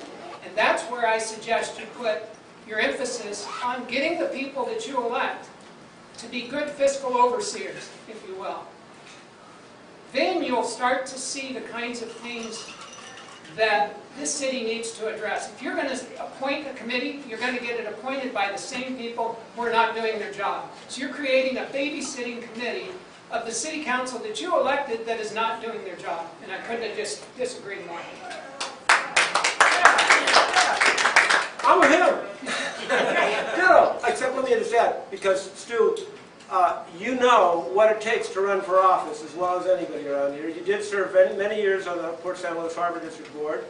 And that's where I suggest you put your emphasis on getting the people that you elect to be good fiscal overseers, if you will. Then you'll start to see the kinds of things that this city needs to address. If you're going to appoint a committee, you're going to get it appointed by the same people who are not doing their job. So you're creating a babysitting committee of the city council that you elected that is not doing their job. And I couldn't have just disagreed more. I'm with him. Ditto. Except let me understand, because Stu, you know what it takes to run for office as well as anybody around here. You did serve many years on the Port St. Louis Harbor District Board.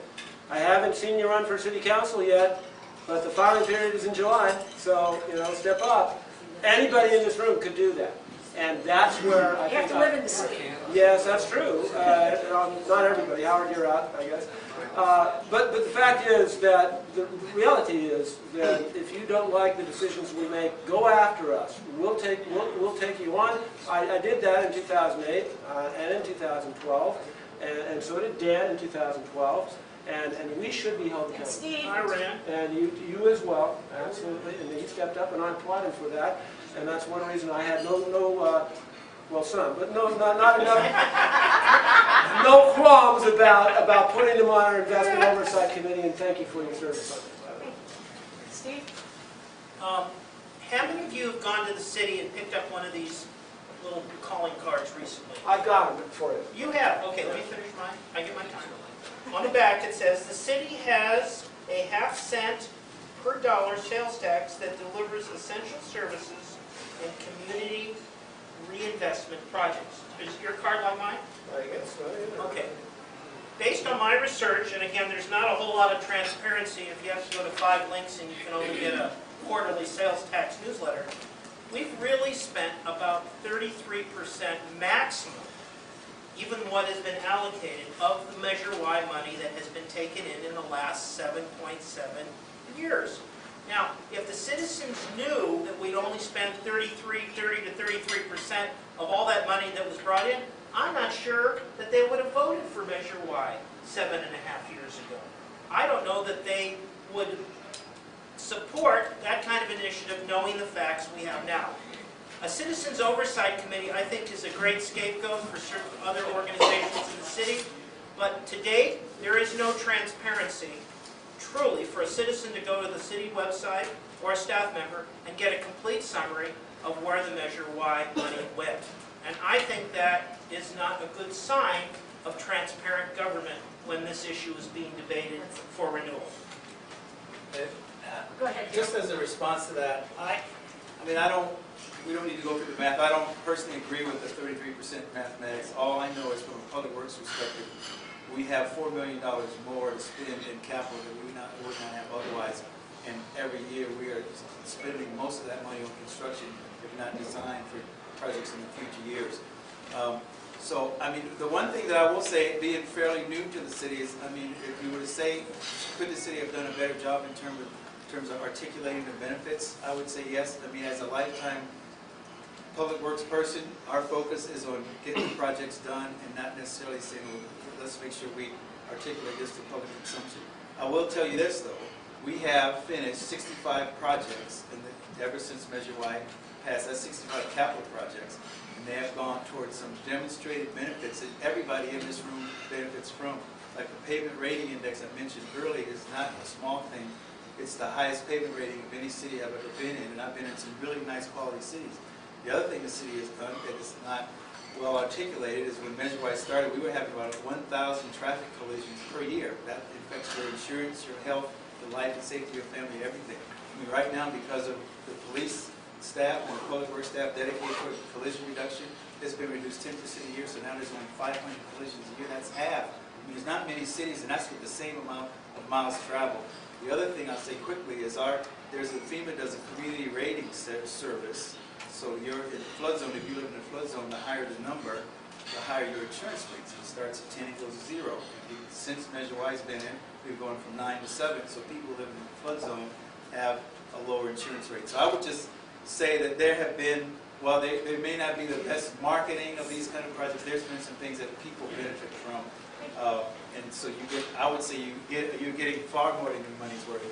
I haven't seen you run for city council yet, but the filing period is in July, so, you know, step up. Anybody in this room could do that. And that's where I You have think to live in the city. Yes, that's true. Not everybody. Howard, you're out, I guess. But the fact is that the reality is that if you don't like the decisions we make, go after us. We'll take you on. I did that in 2008 and in 2012, and so did Dan in 2012. And we should be held accountable. Steve. I ran. And you as well, absolutely. And he stepped up, and I applaud him for that. And that's one reason I had well, some, but not enough, no qualms about putting them on our investment oversight committee. And thank you for your service on that. Steve? How many of you have gone to the city and picked up one of these little calling cards recently? I got them for you. You have. Okay, let me finish mine. I get my time. On the back it says, the city has a half-cent per dollar sales tax that delivers essential services and community reinvestment projects. Is your card like mine? I guess so, yeah. Okay. Based on my research, and again, there's not a whole lot of transparency if you have to go to 5 links and you can only get a quarterly sales tax newsletter, we've really spent about 33% maximum, even what has been allocated, of the Measure Y money that has been taken in the last 7.7 years. Now, if the citizens knew that we'd only spent 30 to 33% of all that money that was brought in, I'm not sure that they would have voted for Measure Y 7.5 years ago. I don't know that they would support that kind of initiative knowing the facts we have now. A Citizens Oversight Committee, I think, is a great scapegoat for certain other organizations in the city, but to date, there is no transparency, truly, for a citizen to go to the city website or a staff member and get a complete summary of where the Measure Y money went. And I think that is not a good sign of transparent government when this issue is being debated for renewal. Go ahead. Just as a response to that, we don't need to go through the math. I don't personally agree with the 33% mathematics. All I know is from a public works perspective, we have $4 million more to spend in capital that we would not have otherwise. And every year we are spending most of that money on construction, if not design, for projects in the future years. The one thing that I will say, being fairly new to the city, is, if you were to say, could the city have done a better job in terms of articulating the benefits, I would say yes. As a lifetime public works person, our focus is on getting projects done and not necessarily saying, well, let's make sure we articulate this to public consumption. I will tell you this, though. We have finished 65 projects ever since Measure Y passed. That's 65 capital projects. And they have gone towards some demonstrated benefits that everybody in this room benefits from. Like the pavement rating index I mentioned earlier is not a small thing. It's the highest pavement rating of any city I've ever been in, and I've been in some really nice quality cities. The other thing the city has done that is not well articulated is when Measure Y started, we were having about 1,000 traffic collisions per year. That affects your insurance, your health, the life and safety of your family, everything. Right now, because of the police staff and the public works staff dedicated to collision reduction, it's been reduced 10% a year, so now there's only 500 collisions a year. That's half. There's not many cities, and that's with the same amount of miles traveled. The other thing I'll say quickly is FEMA does a community rating service. So you're in the flood zone. If you live in the flood zone, the higher the number, the higher your insurance rates. It starts at 10, it goes to 0. Since Measure Y's been in, we've gone from 9 to 7. So people living in the flood zone have a lower insurance rate. So I would just say that there have been, while they may not be the best marketing of these kind of projects, there's been some things that people benefit from. And so I would say you're getting far more than your money's worth.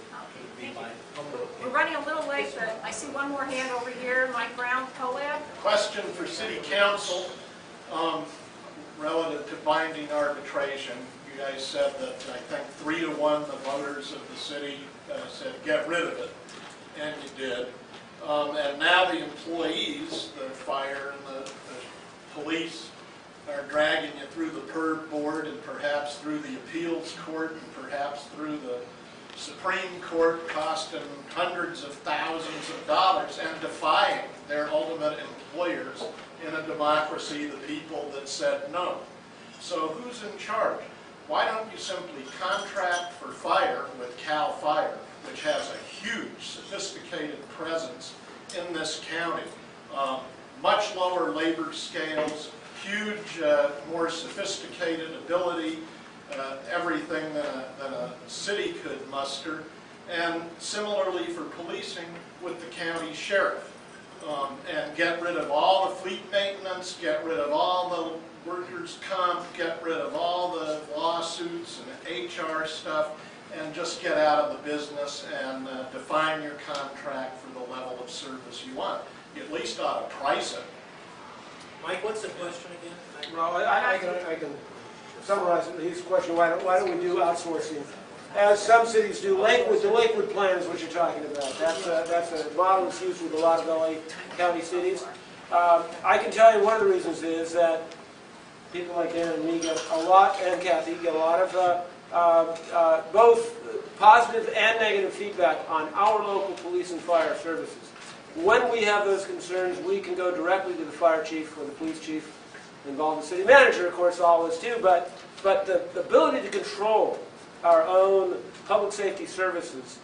We're running a little late, but I see one more hand over here, Mike Brown, COAB. Question for City Council relative to binding arbitration. You guys said that, I think 3 to 1, the voters of the city said get rid of it, and you did. And now the employees, the fire and the police, are dragging you through the PERB board and perhaps through the appeals court and perhaps through the Supreme Court, costing hundreds of thousands of dollars and defying their ultimate employers in a democracy, the people that said no. So who's in charge? Why don't you simply contract for fire with CAL FIRE, which has a huge, sophisticated presence in this county, much lower labor scales, huge, more sophisticated ability, everything that a city could muster, and similarly for policing with the county sheriff, and get rid of all the fleet maintenance, get rid of all the workers' comp, get rid of all the lawsuits and HR stuff, and just get out of the business and define your contract for the level of service you want. You at least ought to price it. Mike, what's the question again? Well, I can summarize his question. Why don't we do outsourcing as some cities do. Lakewood, the Lakewood plan is what you're talking about. That's a model that's used with a lot of LA County cities. I can tell you one of the reasons is that people like Dan and me get a lot, and Kathy, get a lot of both positive and negative feedback on our local police and fire services. When we have those concerns, we can go directly to the fire chief or the police chief, involve the city manager, of course, always too, but the ability to control our own public safety services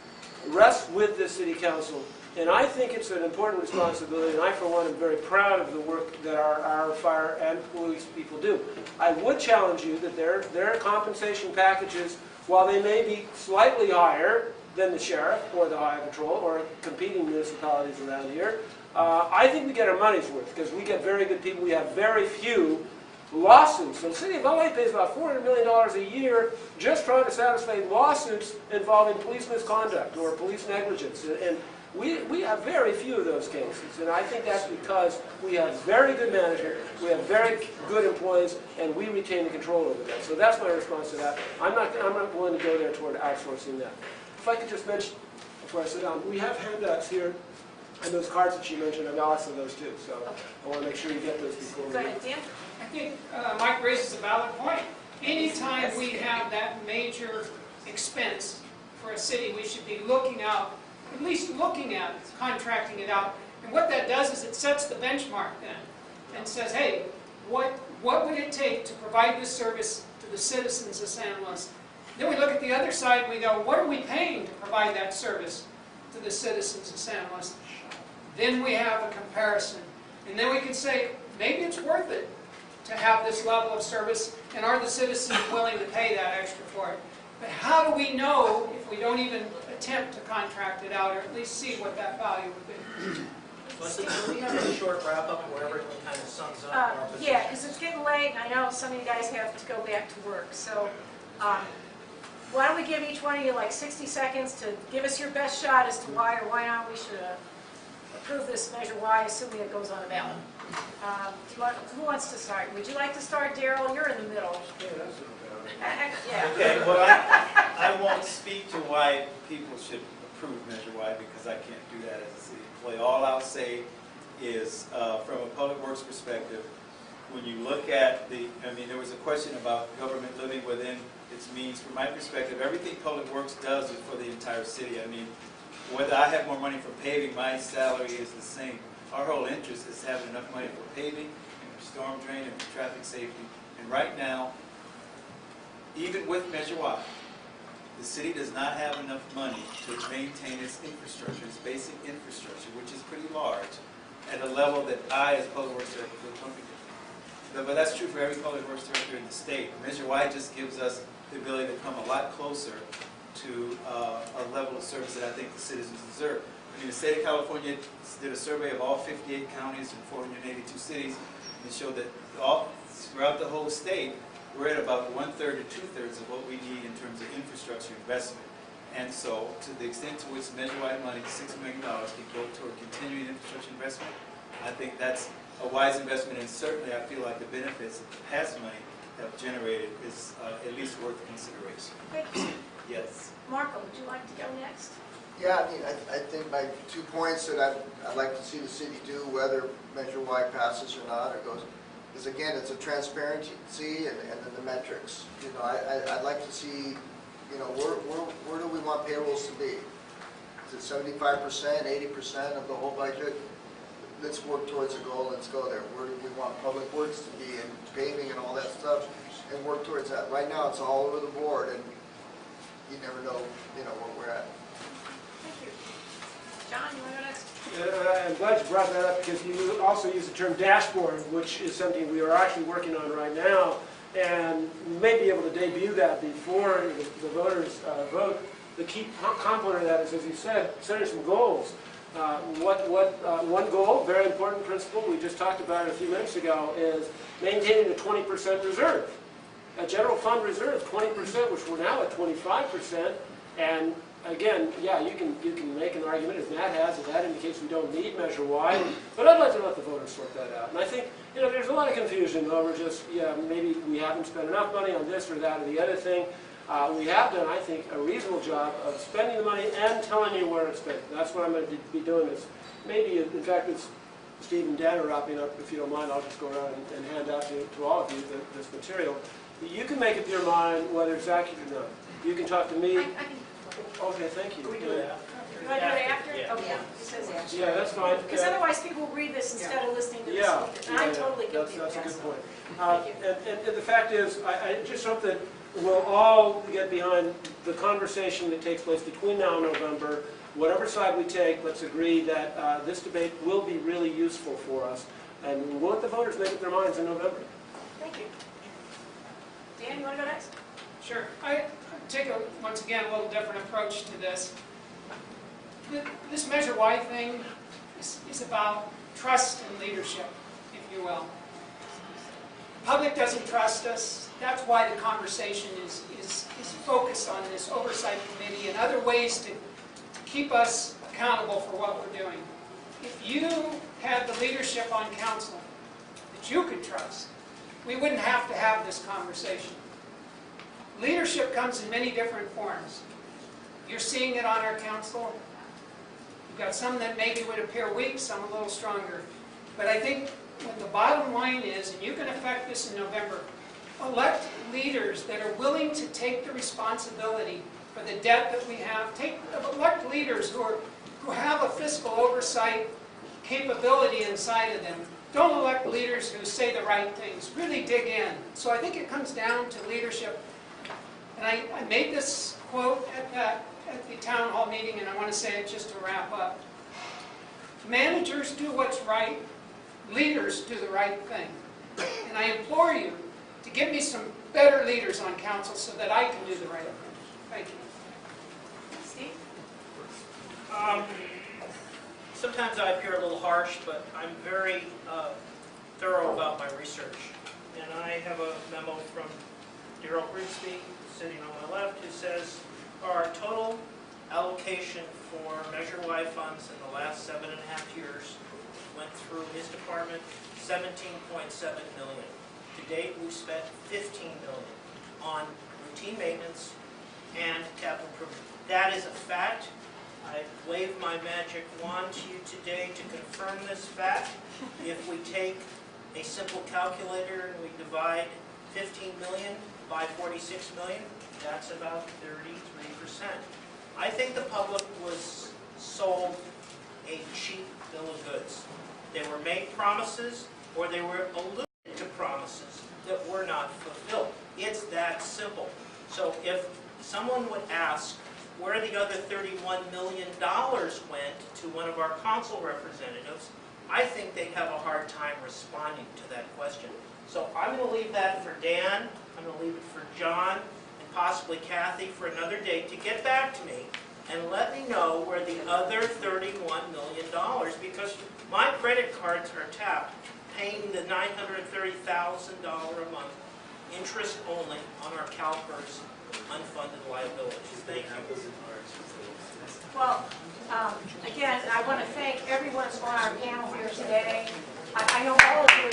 rests with the city council. And I think it's an important responsibility, and I, for one, am very proud of the work that our fire and police people do. I would challenge you that their compensation packages, while they may be slightly higher than the sheriff or the highway patrol or competing municipalities around here, I think we get our money's worth because we get very good people. We have very few lawsuits. So the city of LA pays about $400 million a year just trying to satisfy lawsuits involving police misconduct or police negligence. And we have very few of those cases, and I think that's because we have very good management, we have very good employees, and we retain the control over that. So that's my response to that. I'm not willing to go there toward outsourcing that. If I could just mention, before I sit down, we have handouts here, and those cards that she mentioned, I've also those too, so I want to make sure you get those before we Go ahead, Dan. I think Mike raises a valid point. Anytime we have that major expense for a city, we should be looking out, at least looking at contracting it out. And what that does is it sets the benchmark then and says, hey, what would it take to provide this service to the citizens of San Luis? Then we look at the other side and we go, what are we paying to provide that service to the citizens of San Luis? Then we have a comparison. And then we can say, maybe it's worth it to have this level of service, and are the citizens willing to pay that extra for it? But how do we know if we don't even attempt to contract it out, or at least see what that value would be? Leslie, can we have a short wrap-up where everyone kind of sums up our position? Yeah, because it's getting late, and I know some of you guys have to go back to work. So why don't we give each one of you like 60 seconds to give us your best shot as to why or why not we should approve this Measure Y, assuming it goes on a ballot. Who wants to start? Would you like to start, Daryl? You're in the middle. Yeah. Okay, well, I won't speak to why people should approve Measure Y because I can't do that as a city employee. All I'll say is, from a public works perspective, when you look at there was a question about government living within its means. From my perspective, everything public works does is for the entire city. I mean, whether I have more money for paving, my salary is the same. Our whole interest is having enough money for paving, and for storm drain, and for traffic safety. And right now, even with Measure Y, the city does not have enough money to maintain its infrastructure, its basic infrastructure, which is pretty large, at a level that I, as public works director, feel comfortable. But that's true for every public works director in the state. Measure Y just gives us the ability to come a lot closer to a level of service that I think the citizens deserve. I mean, the state of California did a survey of all 58 counties and 482 cities, and showed that throughout the whole state, we're at about 1/3 to 2/3 of what we need in terms of infrastructure investment. And so, to the extent to which Measure Y money, $6 million, can go toward continuing infrastructure investment, I think that's a wise investment, and certainly I feel like the benefits that the past money have generated is at least worth consideration. Thank you. Yes. Marco, would you like to go next? Yeah, I mean, I think my 2 points that I'd like to see the city do, whether Measure Y passes or not, or goes, is again, it's a transparency and then the metrics. You know, I'd like to see, you know, where do we want payrolls to be? Is it 75%, 80% of the whole budget? Let's work towards a goal, let's go there. Where do we want public works to be and paving and all that stuff, and work towards that. Right now, it's all over the board, and you never know, you know, where we're at. Thank you. John, you want to go next? I'm glad you brought that up because you also use the term dashboard, which is something we are actually working on right now, and we may be able to debut that before the voters vote. The key component of that is, as you said, setting some goals. One goal, very important principle, we just talked about it a few minutes ago, is maintaining a 20% reserve. A general fund reserve, 20%, which we're now at 25%, and again, yeah, you can make an argument, as Matt has, that indicates we don't need Measure Y, but I'd like to let the voters sort that out. And I think, you know, there's a lot of confusion over just, yeah, maybe we haven't spent enough money on this or that or the other thing. We have done, I think, a reasonable job of spending the money and telling you where it's spent. That's what I'm going to be doing. Is maybe, in fact, it's Steve and Dan are wrapping up. If you don't mind, I'll just go around and hand out to all of you this material. You can make up your mind whether it's accurate or not. You can talk to me. Okay, thank you. Can we do it after? You want to do it after? Yeah. Okay, it says after. Yeah, that's fine. Because otherwise people read this instead of listening to the Yeah, speakers. And I'm totally guilty of that's a that. good point. And the fact is, I just hope that we'll all get behind the conversation that takes place between now and November. Whatever side we take, let's agree that this debate will be really useful for us. And we'll let the voters make up their minds in November. Thank you. Dan, you want to go next? Sure. I take, once again, a little different approach to this. This Measure Y thing is about trust and leadership, if you will. The public doesn't trust us. That's why the conversation is focused on this oversight committee and other ways to keep us accountable for what we're doing. If you had the leadership on council that you could trust, we wouldn't have to have this conversation. Leadership comes in many different forms. You're seeing it on our council. You've got some that maybe would appear weak, some a little stronger. But I think what the bottom line is, and you can affect this in November, elect leaders that are willing to take the responsibility for the debt that we have. Elect leaders who have a fiscal oversight capability inside of them. Don't elect leaders who say the right things. Really dig in. So I think it comes down to leadership. And I made this quote at the town hall meeting, and I want to say it just to wrap up. Managers do what's right. Leaders do the right thing. And I implore you to give me some better leaders on council so that I can do the right thing. Thank you. Steve? Sometimes I appear a little harsh, but I'm very thorough about my research. And I have a memo from Daryl Grigsby, sitting on my left, who says our total allocation for Measure Y funds in the last 7.5 years went through his department, 17.7 million. To date, we've spent 15 million on routine maintenance and capital improvement. That is a fact. I wave my magic wand to you today to confirm this fact. If we take a simple calculator and we divide 15 million by 46 million, that's about 33%. I think the public was sold a cheap bill of goods. They were made promises, or they were alluded to promises that were not fulfilled. It's that simple. So if someone would ask where the other $31 million went to one of our council representatives, I think they'd have a hard time responding to that question. So I'm going to leave that for Dan, I'm going to leave it for John, and possibly Kathy for another day to get back to me and let me know where the other $31 million, because my credit cards are tapped, paying the $930,000 a month interest only on our CalPERS unfunded liabilities. Thank you. Well, again, I want to thank everyone on our panel here today. I know all of you